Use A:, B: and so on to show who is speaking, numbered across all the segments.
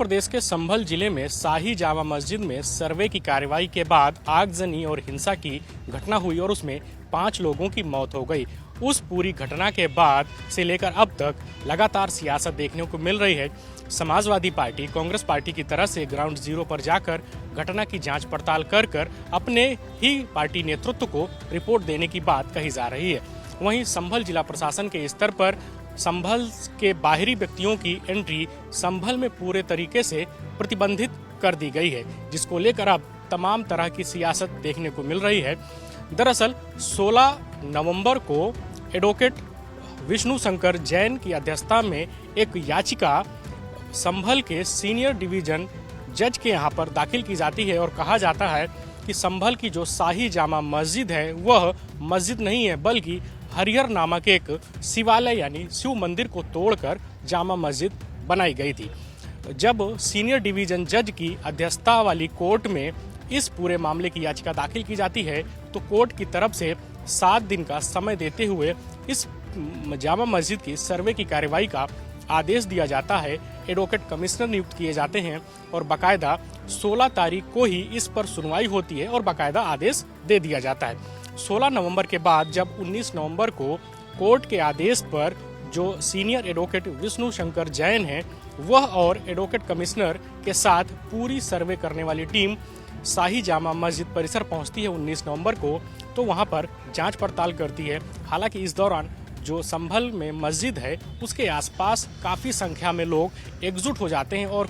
A: प्रदेश के संभल जिले में शाही जामा मस्जिद में सर्वे की कार्रवाई के बाद आगजनी और हिंसा की घटना हुई और उसमें 5 लोगों की मौत हो गई। उस पूरी घटना के बाद से लेकर अब तक लगातार सियासत देखने को मिल रही है। समाजवादी पार्टी, कांग्रेस पार्टी की तरफ से ग्राउंड जीरो पर जाकर घटना की जांच पड़ताल कर अपने ही पार्टी नेतृत्व को रिपोर्ट देने की बात कही जा रही है। वहीं संभल जिला प्रशासन के स्तर पर संभल के बाहरी व्यक्तियों की एंट्री संभल में पूरे तरीके से प्रतिबंधित कर दी गई है, जिसको लेकर अब तमाम तरह की सियासत देखने को मिल रही है। दरअसल 16 नवंबर को एडवोकेट विष्णु शंकर जैन की अध्यक्षता में एक याचिका संभल के सीनियर डिवीजन जज के यहाँ पर दाखिल की जाती है और कहा जाता है कि संभल की जो शाही जामा मस्जिद है वह मस्जिद नहीं है, बल्कि हरिहर नामक एक शिवालय यानी शिव मंदिर को तोड़कर जामा मस्जिद बनाई गई थी। जब सीनियर डिवीजन जज की अध्यक्षता वाली कोर्ट में इस पूरे मामले की याचिका दाखिल की जाती है तो कोर्ट की तरफ से 7 दिन का समय देते हुए इस जामा मस्जिद की सर्वे की कार्रवाई का आदेश दिया जाता है। एडवोकेट कमिश्नर नियुक्त किए जाते हैं और बाकायदा 16 तारीख को ही इस पर सुनवाई होती है और बाकायदा आदेश दे दिया जाता है। 16 नवंबर के बाद जब 19 नवंबर को कोर्ट के आदेश पर जो सीनियर एडवोकेट विष्णु शंकर जैन हैं वह और एडवोकेट कमिश्नर के साथ पूरी सर्वे करने वाली टीम शाही जामा मस्जिद परिसर पहुंचती है 19 नवंबर को, तो वहां पर जांच पड़ताल करती है। हालांकि इस दौरान जो संभल में मस्जिद है उसके आसपास काफ़ी संख्या में लोग एकजुट हो जाते हैं और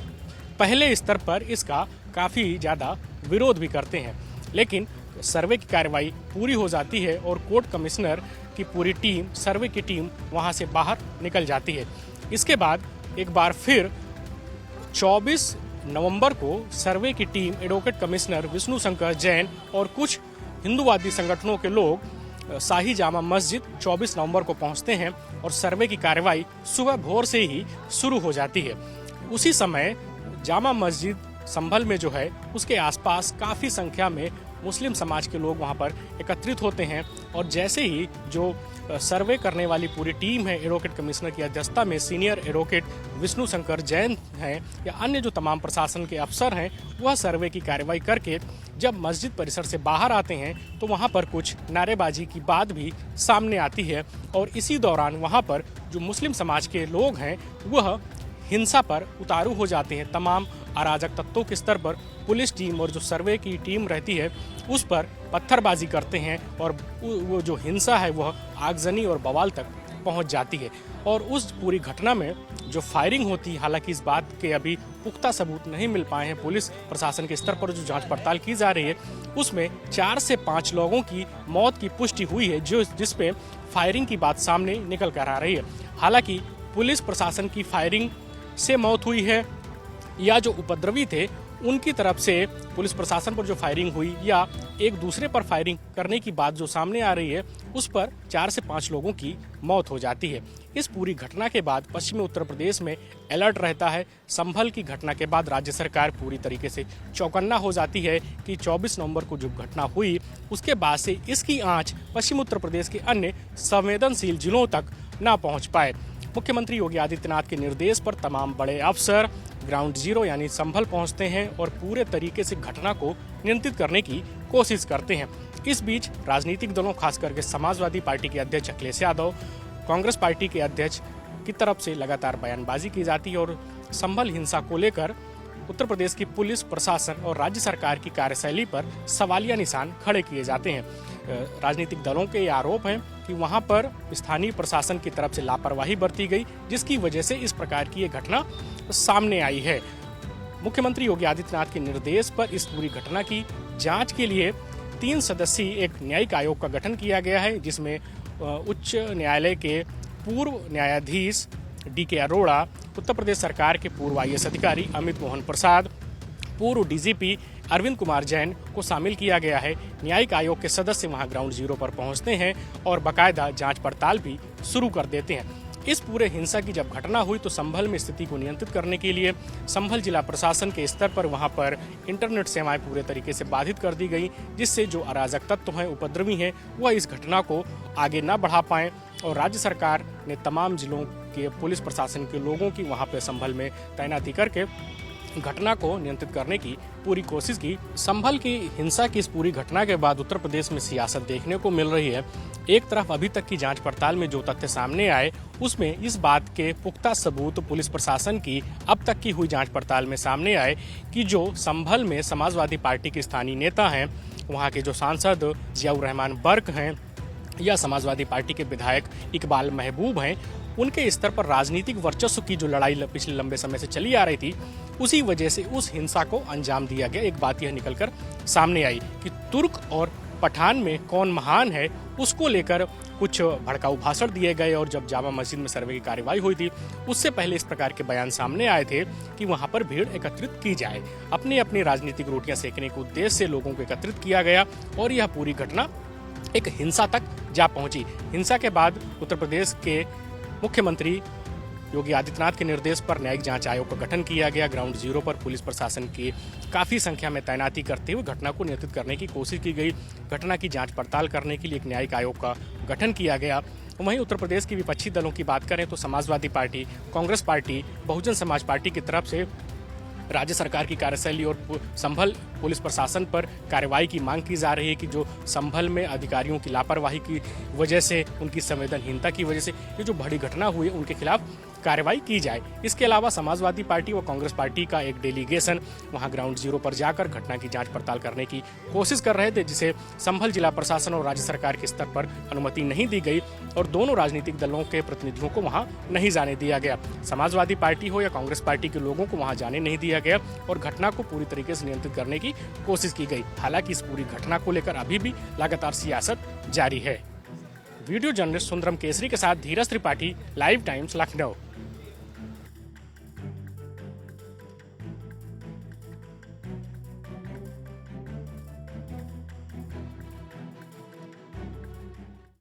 A: पहले स्तर पर इसका काफ़ी ज़्यादा विरोध भी करते हैं, लेकिन सर्वे की कार्रवाई पूरी हो जाती है और कोर्ट कमिश्नर की पूरी टीम, सर्वे की टीम वहां से बाहर निकल जाती है। इसके बाद एक बार फिर 24 नवंबर को सर्वे की team advocate commissioner Vishnu Shankar Jain और कुछ हिंदूवादी संगठनों के लोग शाही जामा मस्जिद 24 नवंबर को पहुंचते हैं और सर्वे की कार्रवाई सुबह भोर से ही शुरू हो जाती है। उसी समय जामा मस्जिद संभल में जो है उसके आसपास काफ़ी संख्या में मुस्लिम समाज के लोग वहां पर एकत्रित होते हैं और जैसे ही जो सर्वे करने वाली पूरी टीम है एडवोकेट कमिश्नर की अध्यक्षता में सीनियर एडवोकेट विष्णु शंकर जैन हैं या अन्य जो तमाम प्रशासन के अफसर हैं वह सर्वे की कार्रवाई करके जब मस्जिद परिसर से बाहर आते हैं तो वहां पर कुछ नारेबाजी की बात भी सामने आती है और इसी दौरान वहां पर जो मुस्लिम समाज के लोग हैं वह हिंसा पर उतारू हो जाते हैं। तमाम अराजक तत्वों के स्तर पर पुलिस टीम और जो सर्वे की टीम रहती है उस पर पत्थरबाजी करते हैं और वो जो हिंसा है वह आगजनी और बवाल तक पहुंच जाती है। और उस पूरी घटना में जो फायरिंग होती है, हालांकि इस बात के अभी पुख्ता सबूत नहीं मिल पाए हैं, पुलिस प्रशासन के स्तर पर जो जांच पड़ताल की जा रही है उसमें 4 से 5 लोगों की मौत की पुष्टि हुई है जिसपे फायरिंग की बात सामने निकल कर आ रही है। हालांकि पुलिस प्रशासन की फायरिंग से मौत हुई है या जो उपद्रवी थे उनकी तरफ से पुलिस प्रशासन पर जो फायरिंग हुई या एक दूसरे पर फायरिंग करने की बात जो सामने आ रही है उस पर 4 से 5 लोगों की मौत हो जाती है। इस पूरी घटना के बाद पश्चिमी उत्तर प्रदेश में अलर्ट रहता है। संभल की घटना के बाद राज्य सरकार पूरी तरीके से चौकन्ना हो जाती है कि 24 नवंबर को जो घटना हुई उसके बाद से इसकी आंच पश्चिम उत्तर प्रदेश के अन्य संवेदनशील जिलों तक न पहुंच पाए। मुख्यमंत्री योगी आदित्यनाथ के निर्देश पर तमाम बड़े अफसर ग्राउंड जीरो यानी संभल पहुंचते हैं और पूरे तरीके से घटना को नियंत्रित करने की कोशिश करते हैं। इस बीच राजनीतिक दलों, खास करके समाजवादी पार्टी के अध्यक्ष अखिलेश यादव, कांग्रेस पार्टी के अध्यक्ष की तरफ से लगातार बयानबाजी की जाती है और संभल हिंसा को लेकर उत्तर प्रदेश की पुलिस प्रशासन और राज्य सरकार की कार्यशैली पर सवालिया निशान खड़े किए जाते हैं। राजनीतिक दलों के ये आरोप हैं कि वहां पर स्थानीय प्रशासन की तरफ से लापरवाही बरती गई, जिसकी वजह से इस प्रकार की ये घटना सामने आई है। मुख्यमंत्री योगी आदित्यनाथ के निर्देश पर इस पूरी घटना की जांच के लिए 3 सदस्यीय एक न्यायिक आयोग का गठन किया गया है, जिसमें उच्च न्यायालय के पूर्व न्यायाधीश DK अरोड़ा, उत्तर प्रदेश सरकार के पूर्व IAS अधिकारी अमित मोहन प्रसाद, पूर्व DGP अरविंद कुमार जैन को शामिल किया गया है। न्यायिक आयोग के सदस्य वहां ग्राउंड जीरो पर पहुंचते हैं और बाकायदा जांच पड़ताल भी शुरू कर देते हैं। इस पूरे हिंसा की जब घटना हुई तो संभल में स्थिति को नियंत्रित करने के लिए संभल जिला प्रशासन के स्तर पर वहां पर इंटरनेट सेवाएं पूरे तरीके से बाधित कर दी गई, जिससे जो अराजक तत्व हैं, उपद्रवी हैं, वह इस घटना को आगे न बढ़ा पाएं और राज्य सरकार ने तमाम जिलों के पुलिस प्रशासन के लोगों की वहां पर संभल में तैनाती करके घटना को नियंत्रित करने की पूरी कोशिश की। संभल की हिंसा की इस पूरी घटना के बाद उत्तर प्रदेश में सियासत देखने को मिल रही है। एक तरफ अभी तक की जांच पड़ताल में जो तथ्य सामने आए उसमें इस बात के पुख्ता सबूत पुलिस प्रशासन की अब तक की हुई जांच पड़ताल में सामने आए कि जो संभल में समाजवादी पार्टी के स्थानीय नेता हैं, वहाँ के जो सांसद जियाउर रहमान बर्क हैं या समाजवादी पार्टी के विधायक इकबाल महबूब हैं, उनके स्तर पर राजनीतिक वर्चस्व की जो लड़ाई पिछले लंबे समय से चली आ रही थी, उसी वजह से उस हिंसा को अंजाम दिया गया। एक बात यह निकलकर सामने आई कि तुर्क और पठान में कौन महान है, उसको लेकर कुछ भड़काऊ भाषण दिए गए और जब जामा मस्जिद में सर्वे की कार्रवाई हुई थी उससे पहले इस प्रकार के बयान सामने आए थे कि वहां पर भीड़ एकत्रित की जाए। अपनी अपनी राजनीतिक रोटियां सेकने के उद्देश्य से लोगों को एकत्रित किया गया और यह पूरी घटना एक हिंसा तक जा पहुंची। हिंसा के बाद उत्तर प्रदेश के मुख्यमंत्री योगी आदित्यनाथ के निर्देश पर न्यायिक जांच आयोग का गठन किया गया। ग्राउंड जीरो पर पुलिस प्रशासन की काफ़ी संख्या में तैनाती करते हुए घटना को नियंत्रित करने की कोशिश की गई। घटना की जांच पड़ताल करने के लिए एक न्यायिक आयोग का गठन किया गया। वहीं उत्तर प्रदेश की विपक्षी दलों की बात करें तो Samajwadi party, Congress party, Bahujan Samaj party की तरफ से राज्य सरकार की कार्यशैली और संभल पुलिस प्रशासन पर कार्रवाई की मांग की जा रही है कि जो संभल में अधिकारियों की लापरवाही की वजह से, उनकी संवेदनहीनता की वजह से ये जो बड़ी घटना हुई है उनके खिलाफ कार्रवाई की जाए। इसके अलावा समाजवादी पार्टी व कांग्रेस पार्टी का एक डेलीगेशन वहां ग्राउंड जीरो पर जाकर घटना की जांच पड़ताल करने की कोशिश कर रहे थे, जिसे संभल जिला प्रशासन और राज्य सरकार के स्तर पर अनुमति नहीं दी गई और दोनों राजनीतिक दलों के प्रतिनिधियों को वहां नहीं जाने दिया गया। समाजवादी पार्टी हो या कांग्रेस पार्टी के लोगों को वहां जाने नहीं दिया गया और घटना को पूरी तरीके से नियंत्रित करने की कोशिश की गई। हालांकि इस पूरी घटना को लेकर अभी भी लगातार सियासत जारी है। वीडियो जर्नलिस्ट सुंदरम केसरी के साथ धीरज त्रिपाठी, लाइव टाइम्स, लखनऊ।